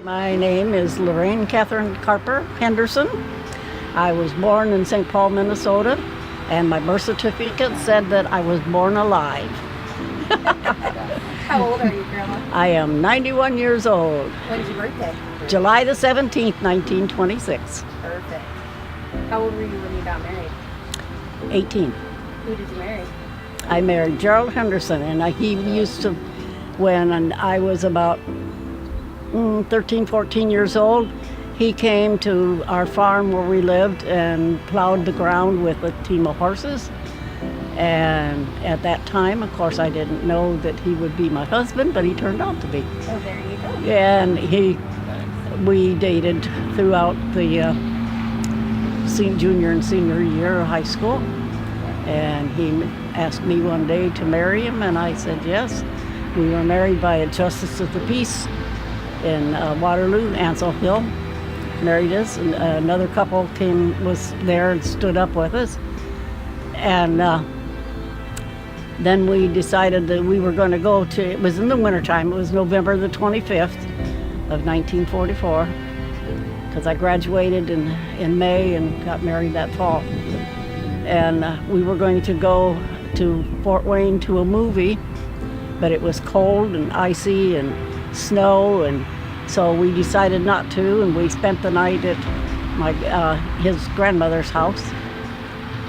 My name is Lorraine Catherine Carper Henderson. I was born in St. Paul, Minnesota, and my birth certificate said that I was born alive. How old are you, Grandma? I am 91 years old. When's your birthday? July the 17th, 1926. Perfect. How old were you when you got married? 18. Who did you marry? I married Gerald Henderson, and he used to, when I was about 13, 14 years old, he came to our farm where we lived and plowed the ground with a team of horses. And at that time, of course, I didn't know that he would be my husband, but he turned out to be. Oh, there you go. And we dated throughout the junior and senior year of high school. And he asked me one day to marry him, and I said yes. We were married by a justice of the peace in Waterloo, Ansel Hill. Married us, and another couple was there and stood up with us. And then we decided that we were going to go to, it was in the wintertime, it was November the 25th of 1944, because I graduated in May and got married that fall. And we were going to go to Fort Wayne to a movie, but it was cold and icy and snow, and so we decided not to, and we spent the night at his grandmother's house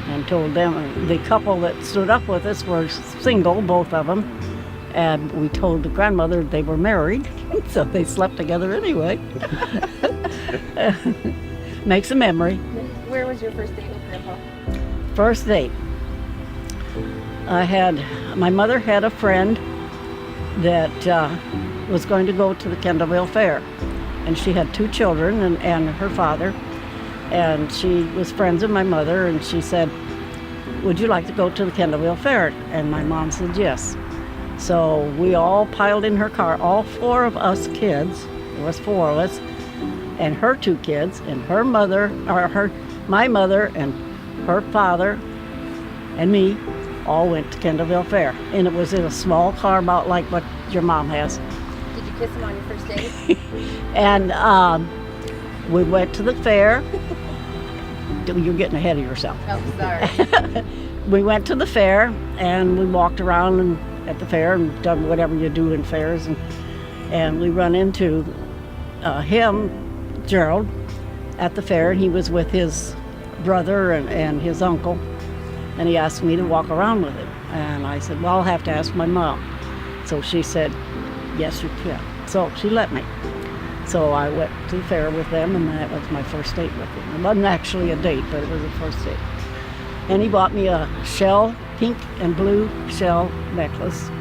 and told them, the couple that stood up with us were single, both of them, and we told the grandmother they were married, so they slept together anyway. Makes a memory. Where was your first date with Grandpa? First date. My mother had a friend that was going to go to the Kendallville Fair, and she had two children and her father, and she was friends with my mother, and she said, would you like to go to the Kendallville Fair? And my mom said yes. So we all piled in her car, all four of us kids, there was four of us, and her two kids, and my mother and her father and me all went to Kendallville Fair, and it was in a small car about like what your mom has. Did you kiss him on your first date? And we went to the fair. You're getting ahead of yourself. Oh, sorry. We went to the fair, and we walked around at the fair and done whatever you do in fairs, and we run into him, Gerald, at the fair, and he was with his brother and his uncle, and he asked me to walk around with him, and I said, well, I'll have to ask my mom. So she said, yes, you can. So she let me. So I went to the fair with them, and that was my first date with him. It wasn't actually a date, but it was a first date. And he bought me a pink and blue shell necklace.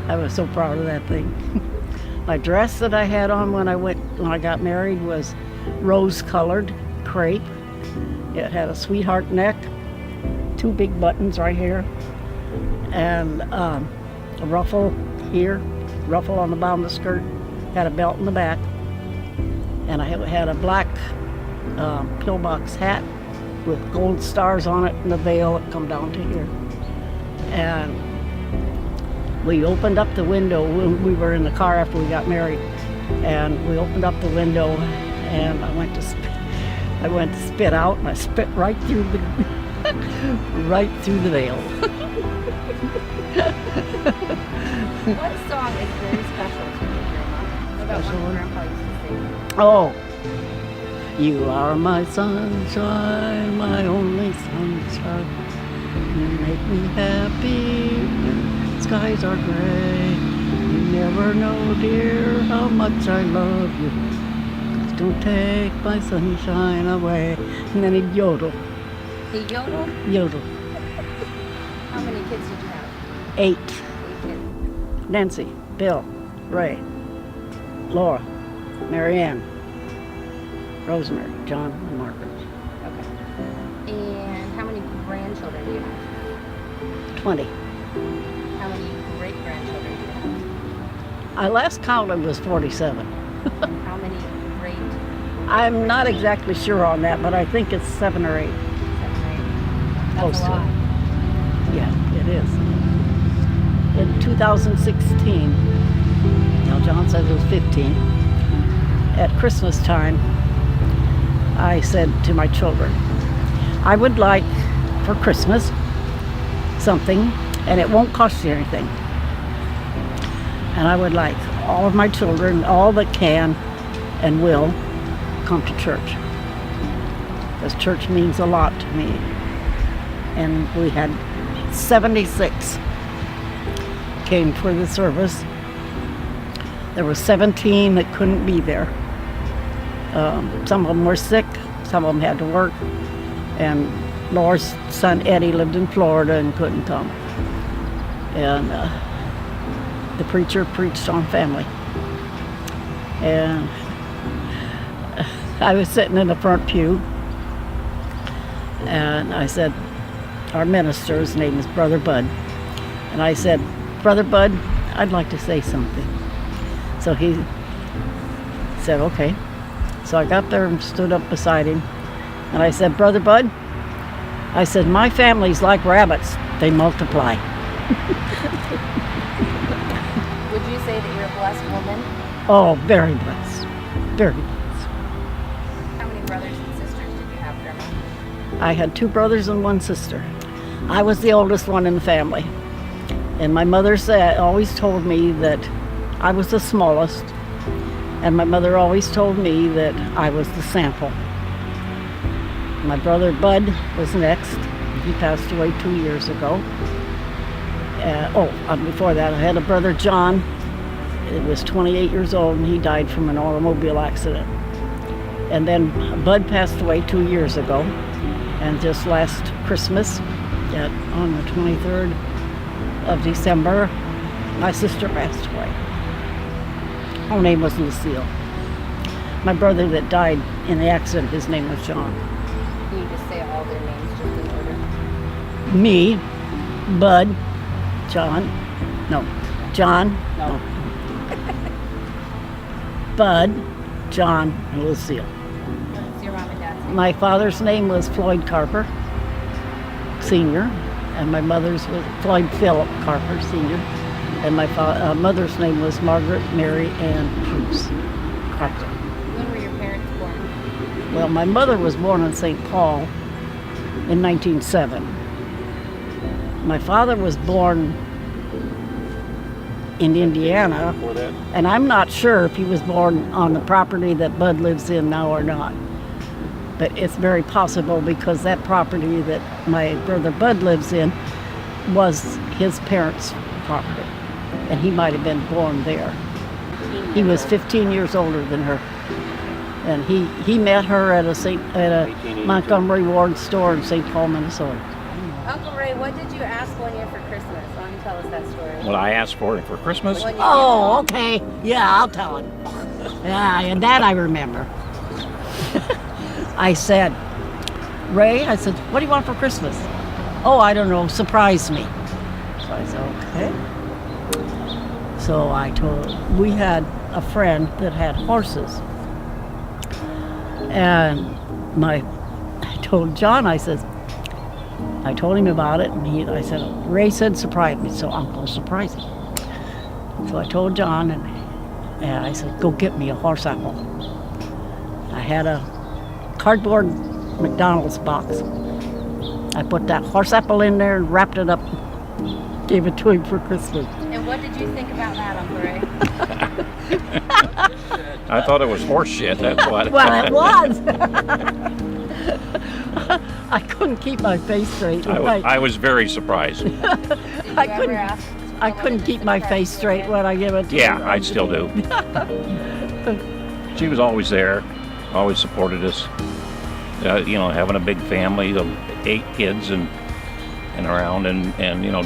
I was so proud of that thing. My dress that I had on when I got married was rose-colored crepe. It had a sweetheart neck, two big buttons right here, and a ruffle here, ruffle on the bottom of the skirt, had a belt in the back, and I had a black pillbox hat with gold stars on it and a veil that come down to here. And we opened up the window when we were in the car after we got married, and we opened up the window, and I went to spit out, and I spit right through the veil. What song is very special to you, Grandma? What about one Grandpa used to sing? Oh, you are my sunshine, my only sunshine. You make me happy when skies are gray. You never know, dear, how much I love you. Just don't take my sunshine away. And then he'd yodel. He yodeled? Yodel. How many kids did you have? 8. 8 kids. Nancy, Bill, Ray, Laura, Marianne, Rosemary, John, and Margaret. Okay. And how many grandchildren do you have? 20. How many great-grandchildren do you have? I last counted was 47. And how many great? I'm not exactly sure on that, but I think it's 7 or 8. 7 or 8. That's Close a to lot. it. Yeah, it is. In 2016, now John says it was 15. at Christmas time, I said to my children, I would like for Christmas something, and it won't cost you anything. And I would like all of my children, all that can and will, come to church. Because church means a lot to me. And we had 76 came for the service. There were 17 that couldn't be there. Some of them were sick, some of them had to work, and Laura's son Eddie lived in Florida and couldn't come. And the preacher preached on family. And I was sitting in the front pew, and I said, our minister, his name is Brother Bud, and I said, Brother Bud, I'd like to say something. So he said, okay. So I got there and stood up beside him, and I said, Brother Bud, I said, my family's like rabbits, they multiply. Would you say that you're a blessed woman? Oh, very blessed, very blessed. How many brothers and sisters did you have, Grandma? I had 2 brothers and 1 sister. I was the oldest one in the family. And my mother always told me that I was the smallest. And my mother always told me that I was the sample. My brother Bud was next. He passed away 2 years ago. Before that I had a brother John. He was 28 years old and he died from an automobile accident. And then Bud passed away 2 years ago. And just last Christmas, on the 23rd of December, my sister passed away. Her name was Lucille. My brother that died in the accident, his name was John. Can you just say all their names just in order? Me, Bud, John, Bud, John, and Lucille. What's your mom and dad's name? My father's name was Floyd Carper, Sr., and my mother's was Floyd Philip Carper, Sr., and my mother's name was Margaret Mary Ann Cruz Carper. When were your parents born? Well, my mother was born in St. Paul in 1907. My father was born in Indiana, and I'm not sure if he was born on the property that Bud lives in now or not. But it's very possible because that property that my brother Bud lives in was his parents' property, and he might have been born there. He was 15 years older than her, and he met her at a Montgomery Ward store in St. Paul, Minnesota. Uncle Ray, what did you ask one year for Christmas? Why don't you tell us that story? What I asked for Christmas? Oh, okay. Yeah, I'll tell him. Yeah, and that I remember. I said, Ray, I said, what do you want for Christmas? Oh, I don't know, surprise me. So I said, okay. So we had a friend that had horses. And I told John, I told him about it, and I said, Ray said surprise me, so I'm going to surprise him. So I told John, and I said, go get me a horse apple. I had a cardboard McDonald's box. I put that horse apple in there and wrapped it up, gave it to him for Christmas. And what did you think about that, Uncle Ray? I thought it was horse shit, that's what. Well, it was. I couldn't keep my face straight. I was very surprised. Did you ever ask I couldn't keep my face straight when I give it to Yeah, you. I still do. She was always there, always supported us. Having a big family of 8 kids and around, and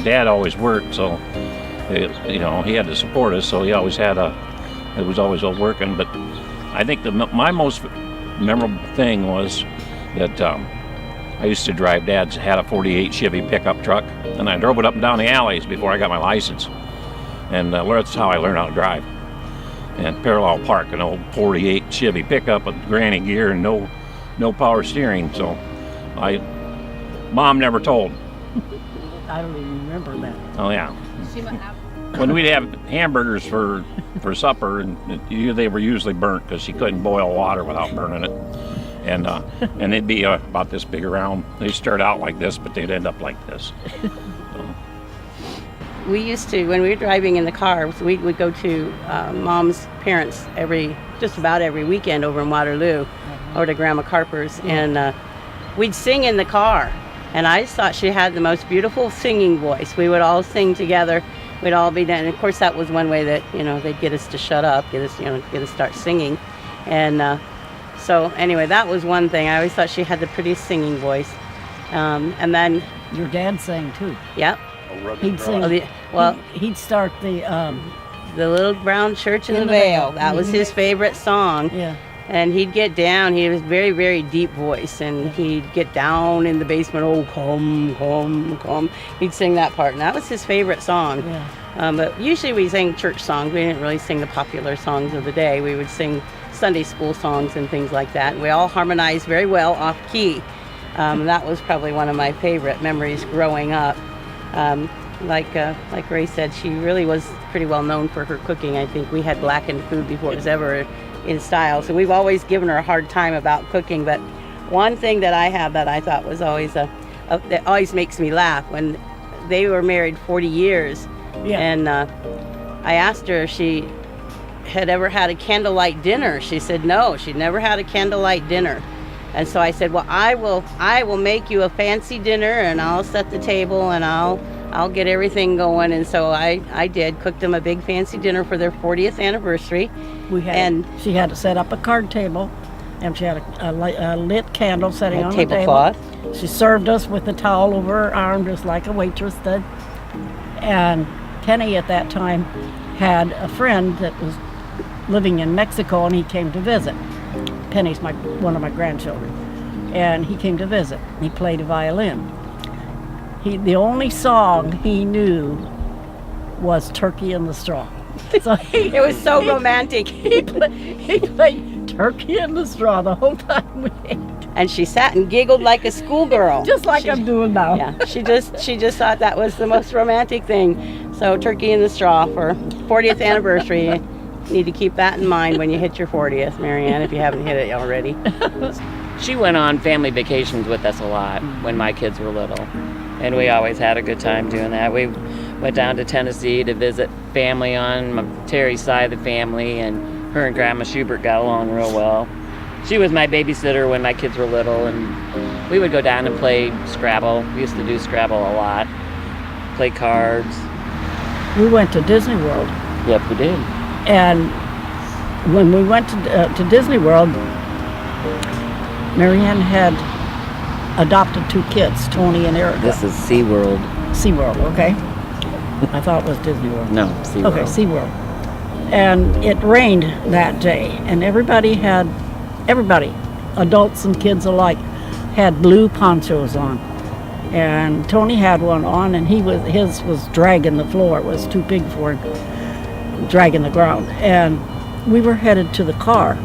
Dad always worked, so he had to support us, so he always it was always working. But I think my most memorable thing was that I used to drive. Dad's had a 48 Chevy pickup truck, and I drove it up and down the alleys before I got my license, and that's how I learned how to drive. And parallel park an old 48 Chevy pickup with granny gear and no power steering. So Mom never told. I don't even remember that. Oh yeah. She might have. when we'd have hamburgers for supper, and they were usually burnt because she couldn't boil water without burning it. And they'd be about this big around. They start out like this, but they'd end up like this. So. We used to, when we were driving in the car, we would go to Mom's parents just about every weekend over in Waterloo, over to Grandma Carper's, and we'd sing in the car. And I just thought she had the most beautiful singing voice. We would all sing together. We'd all be done. And of course, that was one way that they'd get us to shut up, get us start singing, and. So anyway, that was one thing. I always thought she had the prettiest singing voice. And then Your dad sang too. Yep. He'd sing. He'd start the Little Brown Church in the Vale. That was his favorite song. Yeah. And he'd get down. He was very, very deep voice, and he'd get down in the basement. Oh, come, come, come. He'd sing that part, and that was his favorite song. Yeah. But usually we sang church songs. We didn't really sing the popular songs of the day. We would sing Sunday school songs and things like that. We all harmonized very well off key. That was probably one of my favorite memories growing up. Like Ray said, she really was pretty well known for her cooking. I think we had blackened food before it was ever in style. So we've always given her a hard time about cooking. But one thing that I have that I thought was always that always makes me laugh, when they were married 40 years, and I asked her if she had ever had a candlelight dinner. She said no, she'd never had a candlelight dinner. And so I said, well, I will make you a fancy dinner, and I'll set the table, and I'll get everything going. And so I did, cooked them a big fancy dinner for their 40th anniversary. She had to set up a card table, and she had a lit candle setting on the tablecloth. table. She served us with a towel over her arm, just like a waitress did. And Kenny at that time had a friend that was living in Mexico, and he came to visit. Penny's one of my grandchildren, and he came to visit. He played a violin. The only song he knew was "Turkey in the Straw." So it was so romantic. He played "Turkey in the Straw" the whole time we ate. And she sat and giggled like a schoolgirl, just like I'm doing now. Yeah, she just thought that was the most romantic thing. So "Turkey in the Straw" for 40th anniversary. Need to keep that in mind when you hit your 40th, Marianne, if you haven't hit it already. She went on family vacations with us a lot when my kids were little, and we always had a good time doing that. We went down to Tennessee to visit family on Terry's side of the family, and her and Grandma Schubert got along real well. She was my babysitter when my kids were little, and we would go down and play Scrabble. We used to do Scrabble a lot, play cards. We went to Disney World. Yep, we did. And when we went to Disney World, Marianne had adopted 2 kids, Tony and Erica. This is SeaWorld. SeaWorld, okay. I thought it was Disney World. No, SeaWorld. Okay, SeaWorld. And it rained that day, and everybody, adults and kids alike, had blue ponchos on. And Tony had one on, and his was dragging the floor. It was too big for him. Dragging the ground, and we were headed to the car,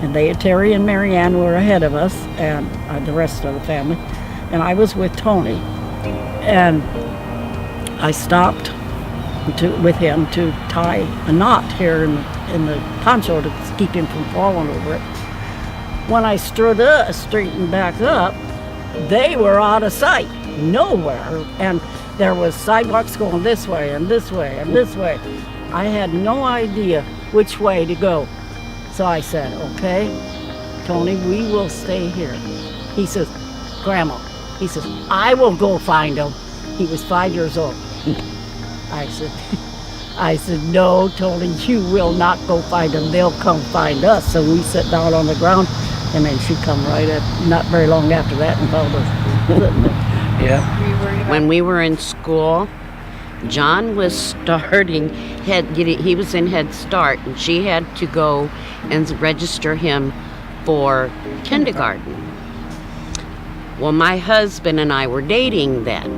and Terry and Marianne were ahead of us, and the rest of the family, and I was with Tony, and I stopped with him to tie a knot here in the poncho to keep him from falling over it. When I straightened back up, they were out of sight, nowhere, and there was sidewalks going this way and this way and this way. I had no idea which way to go. So I said, okay, Tony, we will stay here. He says, Grandma, he says, I will go find him. He was 5 years old. I said, no, Tony, you will not go find them. They'll come find us. So we sat down on the ground, and then she come right up, not very long after that, and found us. Yeah. When we were in school, John was starting, he was in Head Start, and she had to go and register him for kindergarten. Well, my husband and I were dating then.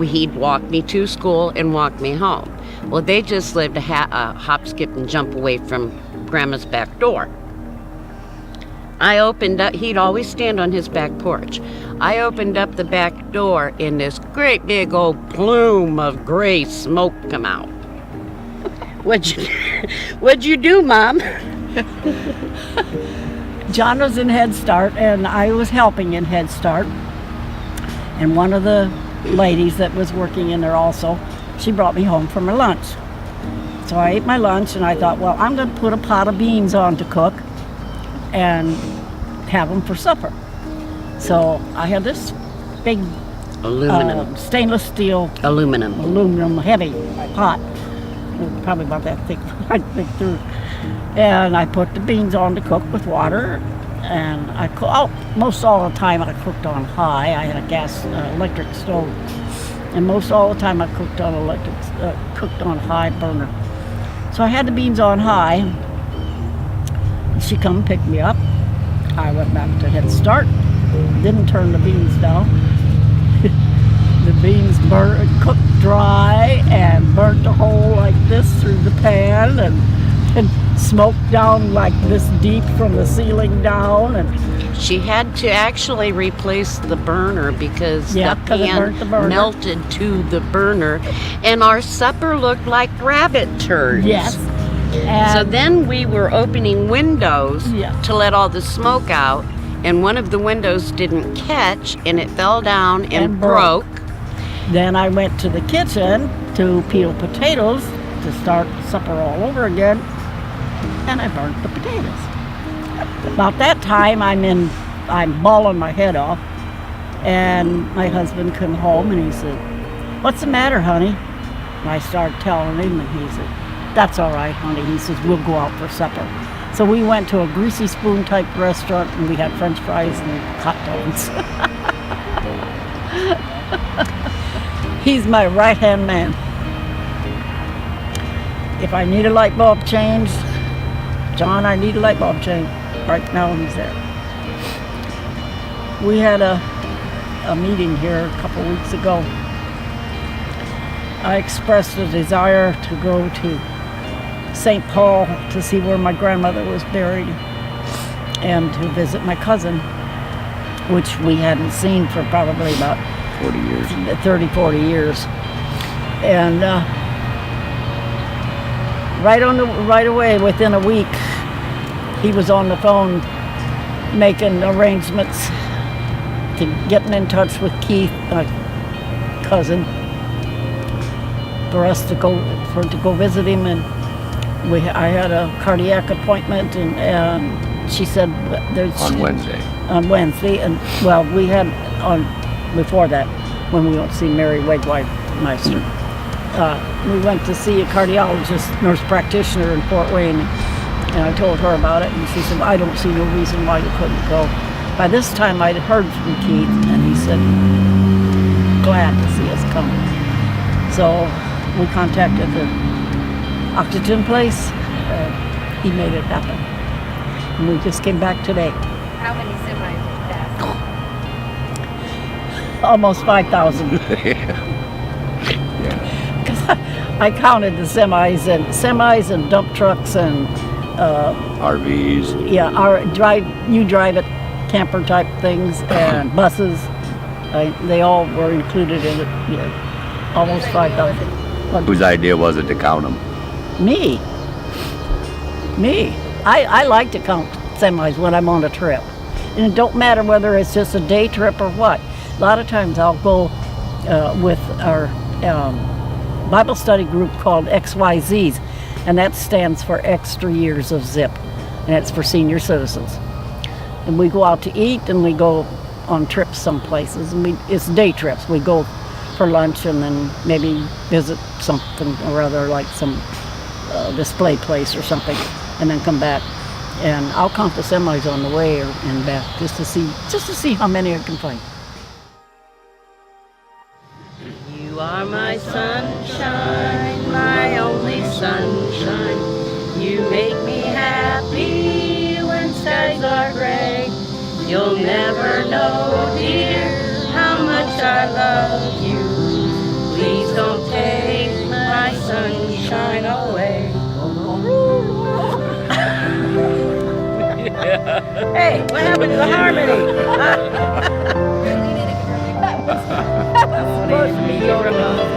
He'd walk me to school and walk me home. Well, they just lived a hop, skip, and jump away from Grandma's back door. I opened up, he'd always stand on his back porch. I opened up the back door and this great big old plume of gray smoke come out. What'd you do, Mom? John was in Head Start, and I was helping in Head Start. And one of the ladies that was working in there also, she brought me home for my lunch. So I ate my lunch, and I thought, well, I'm going to put a pot of beans on to cook and have them for supper. So I had this big Aluminum. stainless steel Aluminum. heavy pot, probably about that thick, I think through. And I put the beans on to cook with water, and most all the time I cooked on high. I had a electric stove, and most all the time I cooked on high burner. So I had the beans on high. She come pick me up. I went back to Head Start. Didn't turn the beans down. The beans cooked dry and burnt a hole like this through the pan, and smoked down like this deep from the ceiling down. And She had to actually replace the burner because Yeah, the 'cause it burnt the pan burner. melted to the burner, and our supper looked like rabbit turds. yes. So And then we were opening windows Yeah. to let all the smoke out, and one of the windows didn't catch, and it fell down and, And broke. broke. then I went to the kitchen to peel potatoes to start supper all over again, and I burnt the potatoes. About that time, I'm bawling my head off, and my husband came home and he said, "What's the matter, honey?" And I started telling him, and he said, "That's all right, honey." He says, "We'll go out for supper." So we went to a greasy spoon type restaurant, and we had French fries and hot dogs. He's my right-hand man. If I need a light bulb changed, John, I need a light bulb change. Right now he's there. We had a meeting here a couple weeks ago. I expressed a desire to go to St. Paul to see where my grandmother was buried and to visit my cousin, which we hadn't seen for probably about 40 years. 30, 40 years. And right away, within a week, he was on the phone making arrangements to getting in touch with Keith, my cousin, for us to go visit him. And I had a cardiac appointment, and she said there's On Wednesday. on Wednesday, and well, we had on before that when we went to see Mary Wegweiser. We went to see a cardiologist, nurse practitioner in Fort Wayne, and I told her about it, and she said, "I don't see no reason why you couldn't go." By this time, I'd heard from Keith, and he said, "Glad to see us coming." So we contacted the oxygen place. He made it happen, and we just came back today. How many semis did that? Almost 5,000. Yeah. I counted the semis and dump trucks and RVs. you drive it, camper type things and buses. They all were included in it. Yeah, almost 5,000. Whose idea was it to count them? Me. I like to count semis when I'm on a trip, and it don't matter whether it's just a day trip or what. A lot of times I'll go with our Bible study group called XYZs, and that stands for Extra Years of Zip, and it's for senior citizens. And we go out to eat, and we go on trips some places, and it's day trips. We go for lunch and then maybe visit something or other, like some display place or something, and then come back. And I'll count the semis on the way and back just to see how many I can find. You are my sunshine, my only sunshine. You make me happy when skies are gray. You'll never know, dear, how much I love you. Please don't take my sunshine away. Hey, what happened to the harmony? was medium.